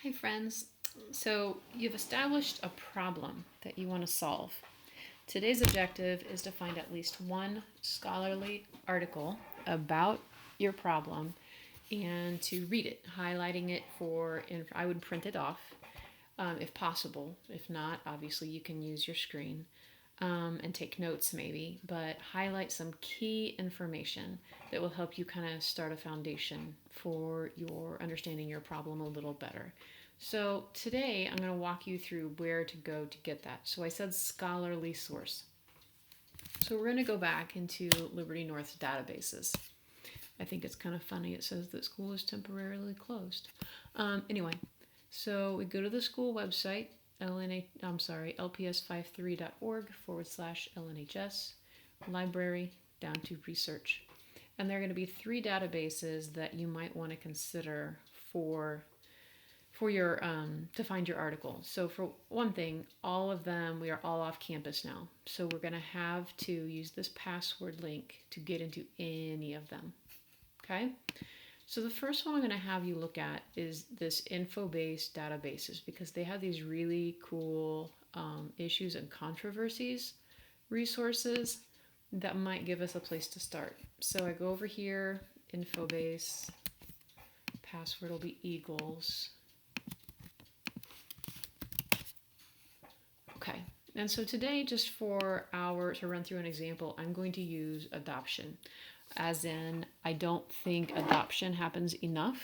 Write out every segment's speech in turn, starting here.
Hi, friends. So, you've established a problem that you want to solve. Today's objective is to find at least one scholarly article about your problem and to read it, highlighting it I would print it off if possible. If not, obviously, you can use your screen and take notes maybe, but highlight some key information that will help you kind of start a foundation for your understanding your problem a little better. So today I'm going to walk you through where to go to get that. So I said scholarly source. So we're going to go back into Liberty North's databases. I think it's kind of funny. It says that school is temporarily closed. Anyway, so we go to the school website, lps53.org/LNHS, library, down to research. And there are going to be three databases that you might want to consider for your to find your article. So for one thing, all of them, we are all off campus now. So we're going to have to use this password link to get into any of them. Okay? So the first one I'm going to have you look at is this InfoBase databases because they have these really cool issues and controversies resources that might give us a place to start. So I go over here, InfoBase, password will be Eagles. Okay, and so today, just to run through an example, I'm going to use adoption. As in, I don't think adoption happens enough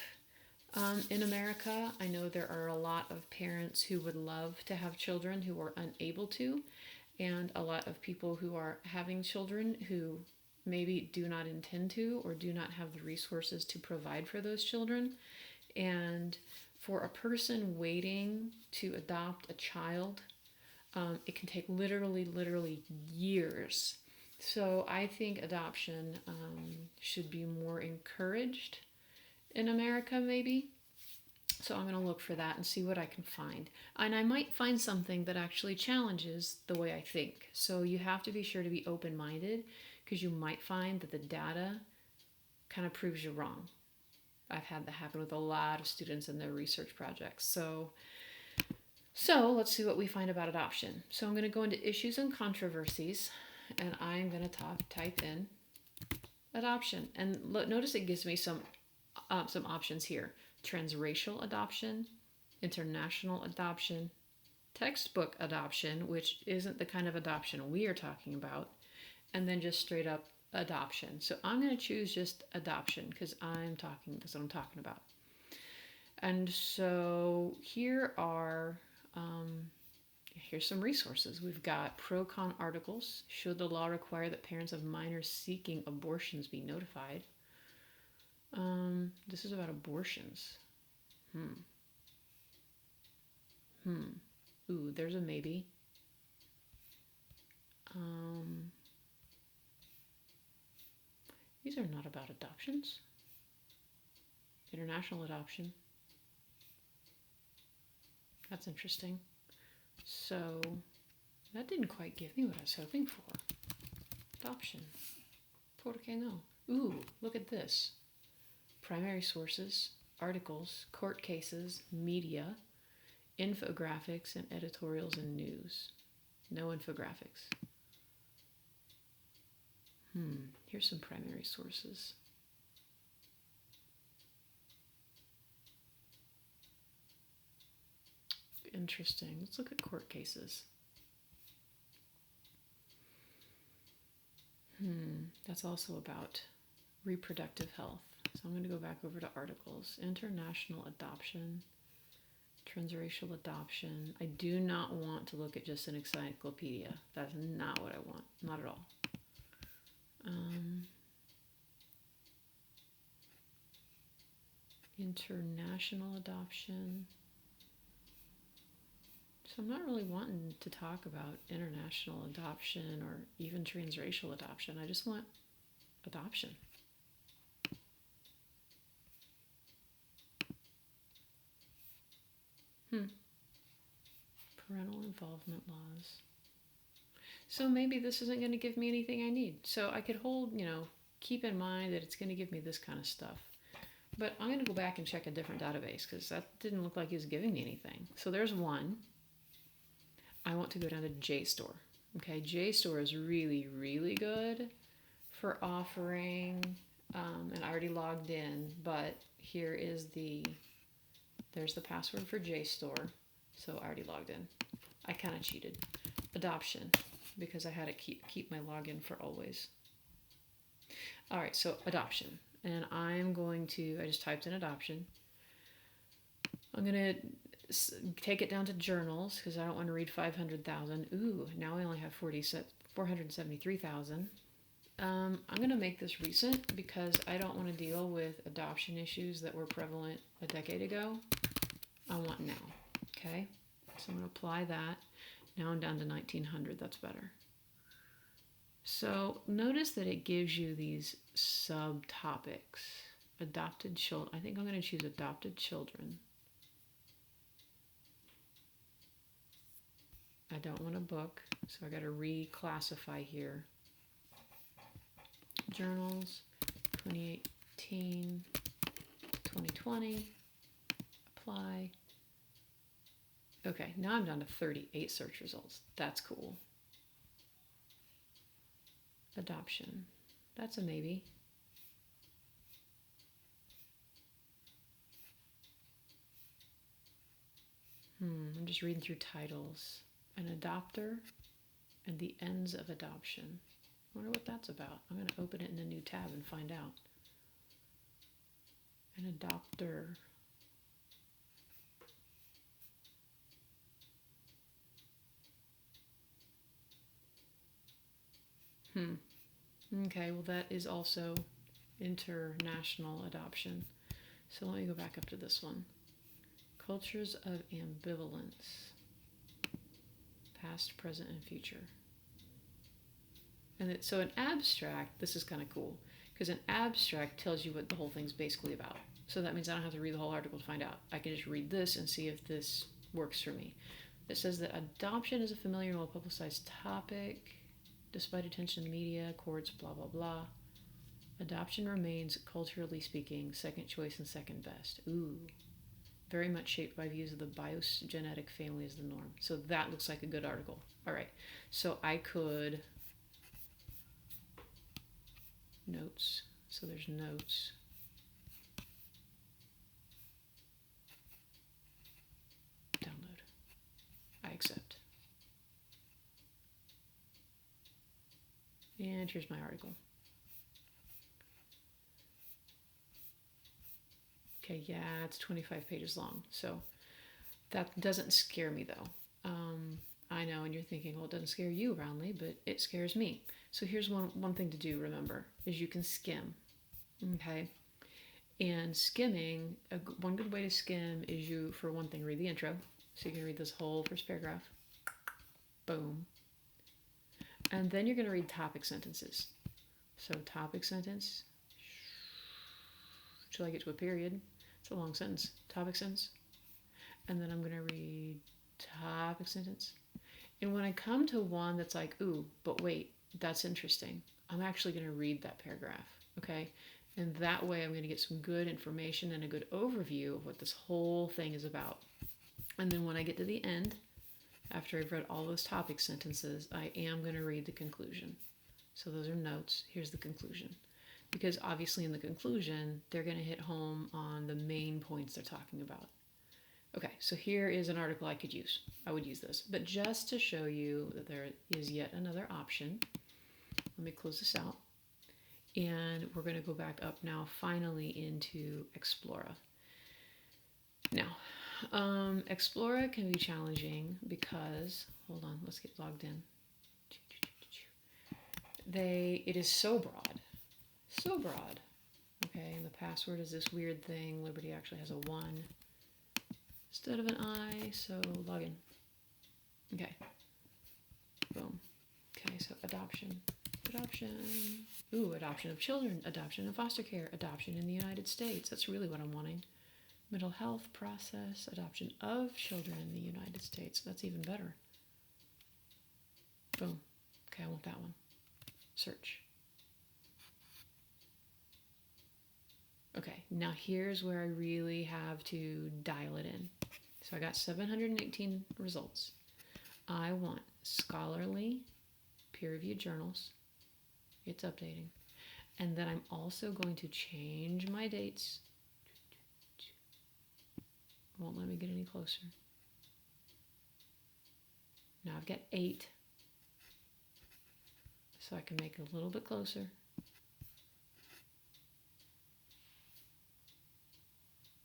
in America. I know there are a lot of parents who would love to have children who are unable to, and a lot of people who are having children who maybe do not intend to or do not have the resources to provide for those children. And for a person waiting to adopt a child, it can take literally years. So I think adoption should be more encouraged in America, maybe. So I'm going to look for that and see what I can find. And I might find something that actually challenges the way I think. So you have to be sure to be open minded because you might find that the data kind of proves you wrong. I've had that happen with a lot of students in their research projects. So let's see what we find about adoption. So I'm going to go into issues and controversies, and I'm going to type in adoption. And notice it gives me some options here: transracial adoption, international adoption, textbook adoption, which isn't the kind of adoption we are talking about, and then just straight up adoption. So I'm going to choose just adoption because that's what I'm talking about. And so here's some resources. We've got pro-con articles. Should the law require that parents of minors seeking abortions be notified? This is about abortions. Ooh, there's a maybe. These are not about adoptions. International adoption. That's interesting. So that didn't quite give me what I was hoping for. Adoption. Por qué no? Ooh, look at this. Primary sources, articles, court cases, media, infographics, and editorials and news. No infographics. Here's some primary sources. Interesting. Let's look at court cases. That's also about reproductive health. So I'm going to go back over to articles. International adoption, transracial adoption. I do not want to look at just an encyclopedia. That's not what I want. Not at all. International adoption. So I'm not really wanting to talk about international adoption or even transracial adoption. I just want adoption. Parental involvement laws. So maybe this isn't going to give me anything I need. So I could keep in mind that it's going to give me this kind of stuff. But I'm going to go back and check a different database because that didn't look like he was giving me anything. So there's one. I want to go down to JSTOR. Okay, JSTOR is really, really good for offering, and I already logged in, but here is there's the password for JSTOR. So I already logged in. I kind of cheated. Adoption, because I had to keep my login for always. All right, so adoption. And I'm going to, I just typed in adoption. I'm going to take it down to journals because I don't want to read 500,000. Ooh, now I only have 473,000. I'm going to make this recent because I don't want to deal with adoption issues that were prevalent a decade ago. I want now. Okay, so I'm going to apply that. Now I'm down to 1900. That's better. So notice that it gives you these subtopics. Adopted children. I think I'm going to choose adopted children. I don't want a book, so I got to reclassify here. Journals, 2018, 2020, apply. Okay, now I'm down to 38 search results. That's cool. Adoption, that's a maybe. I'm just reading through titles. An adopter and the ends of adoption. I wonder what that's about. I'm going to open it in a new tab and find out. An adopter. Okay, well that is also international adoption. So let me go back up to this one. Cultures of ambivalence. Past, present, and future. And so an abstract, this is kind of cool, because an abstract tells you what the whole thing's basically about. So that means I don't have to read the whole article to find out. I can just read this and see if this works for me. It says that adoption is a familiar and well-publicized topic, despite attention in the media, courts, blah, blah, blah. Adoption remains, culturally speaking, second choice and second best. Ooh. Very much shaped by views of the biogenetic family as the norm. So that looks like a good article. All right. So I could... Notes. So there's notes. Download. I accept. And here's my article. Okay, yeah, it's 25 pages long. So that doesn't scare me though. I know, and you're thinking, well, it doesn't scare you, Roundly, but it scares me. So here's one thing to do, remember, is you can skim, okay? And skimming, one good way to skim is you, for one thing, read the intro. So you can read this whole first paragraph. Boom. And then you're going to read topic sentences. So topic sentence, till I get to a period. It's a long sentence. Topic sentence. And then I'm going to read topic sentence. And when I come to one that's like, ooh, but wait, that's interesting, I'm actually going to read that paragraph, okay? And that way I'm going to get some good information and a good overview of what this whole thing is about. And then when I get to the end, after I've read all those topic sentences, I am going to read the conclusion. So those are notes. Here's the conclusion. Because obviously in the conclusion, they're going to hit home on the main points they're talking about. Okay, so here is an article I could use. I would use this. But just to show you that there is yet another option, let me close this out. And we're going to go back up now, finally, into Explora. Now, Explora can be challenging because, hold on, let's get logged in. It is so broad. So broad. Okay, and the password is this weird thing. Liberty actually has a 1 instead of an I, so log in. Okay. Boom. Okay, so adoption. Ooh, adoption of children, adoption of foster care, adoption in the United States. That's really what I'm wanting. Mental health process, adoption of children in the United States. That's even better. Boom. Okay, I want that one. Search. Okay, now here's where I really have to dial it in. So I got 718 results. I want scholarly, peer-reviewed journals. It's updating. And then I'm also going to change my dates. Won't let me get any closer. Now I've got 8. So I can make it a little bit closer.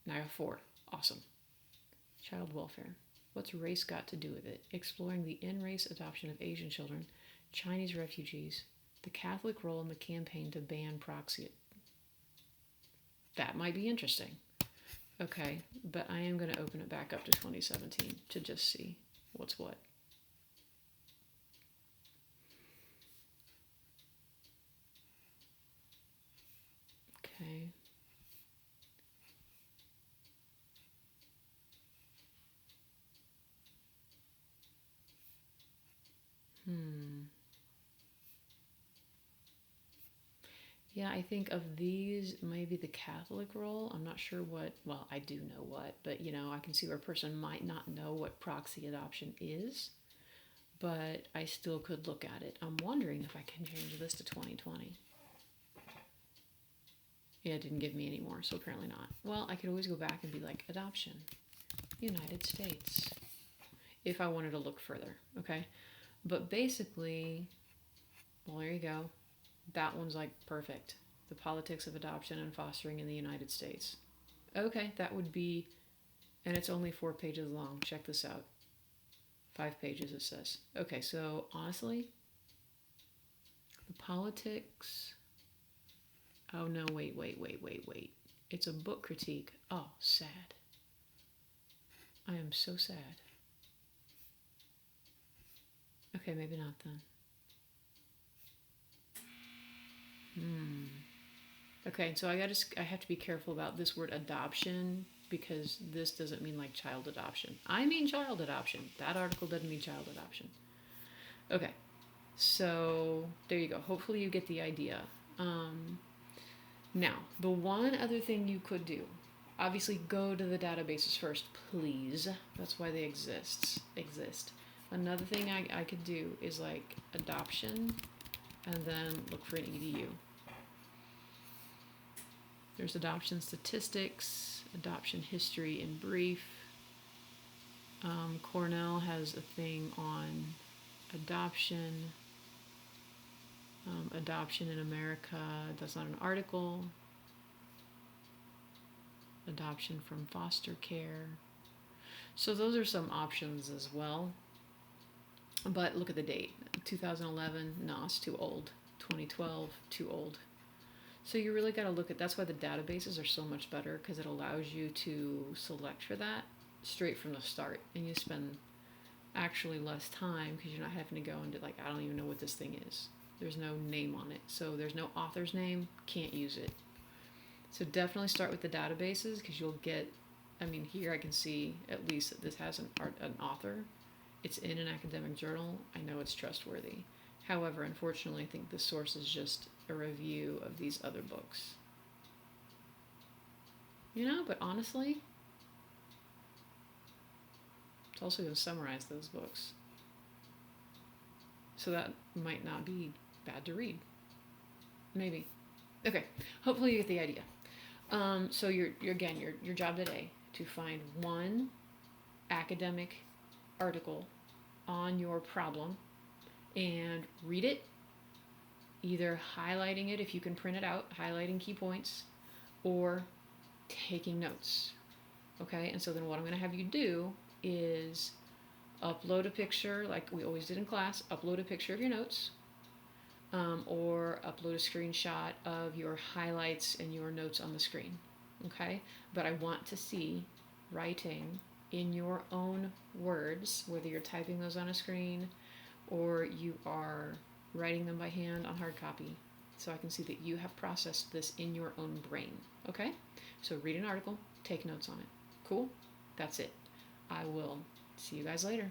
Now I have 4. Awesome. Child welfare. What's race got to do with it? Exploring the in-race adoption of Asian children, Chinese refugees, the Catholic role in the campaign to ban proxy. That might be interesting. Okay, but I am going to open it back up to 2017 to just see what's what. Okay. Yeah, I think of these, maybe the Catholic role. I'm not sure what, well, I do know what, but I can see where a person might not know what proxy adoption is, but I still could look at it. I'm wondering if I can change this to 2020. Yeah, it didn't give me any more, so apparently not. Well, I could always go back and be like, adoption, United States, if I wanted to look further, okay? But basically, well, there you go. That one's like perfect. The politics of adoption and fostering in the United States. Okay, that would be, and it's only 4 pages long. Check this out. 5 pages it says. Okay, so honestly, the politics. Oh no, wait. It's a book critique. Oh, sad. I am so sad. Okay, maybe not then. Okay, so I have to be careful about this word adoption because this doesn't mean like child adoption. I mean child adoption. That article doesn't mean child adoption. Okay, so there you go. Hopefully you get the idea. Now, the one other thing you could do, obviously go to the databases first, please. That's why they exist. Another thing I could do is like adoption and then look for an EDU. There's adoption statistics, adoption history in brief. Cornell has a thing on adoption. Adoption in America, that's not an article. Adoption from foster care. So those are some options as well. But look at the date. 2011, no, it's too old. 2012, too old. So you really got to look at, that's why the databases are so much better, because it allows you to select for that straight from the start, and you spend actually less time because you're not having to go into like, I don't even know what this thing is. There's no name on it, so there's no author's name, can't use it. So definitely start with the databases because you'll get, I mean, here I can see at least that this has an author. It's in an academic journal. I know it's trustworthy. However, unfortunately, I think the source is just a review of these other books. But honestly, it's also going to summarize those books. So that might not be bad to read. Maybe. Okay, hopefully you get the idea. So your job today to find one academic article on your problem and read it, either highlighting it if you can print it out, highlighting key points, or taking notes. Okay, and so then what I'm going to have you do is upload a picture like we always did in class, upload a picture of your notes, or upload a screenshot of your highlights and your notes on the screen. Okay, but I want to see writing in your own words, whether you're typing those on a screen or you are writing them by hand on hard copy, so I can see that you have processed this in your own brain. Okay, so read an article, take notes on it. Cool, that's it. I will see you guys later.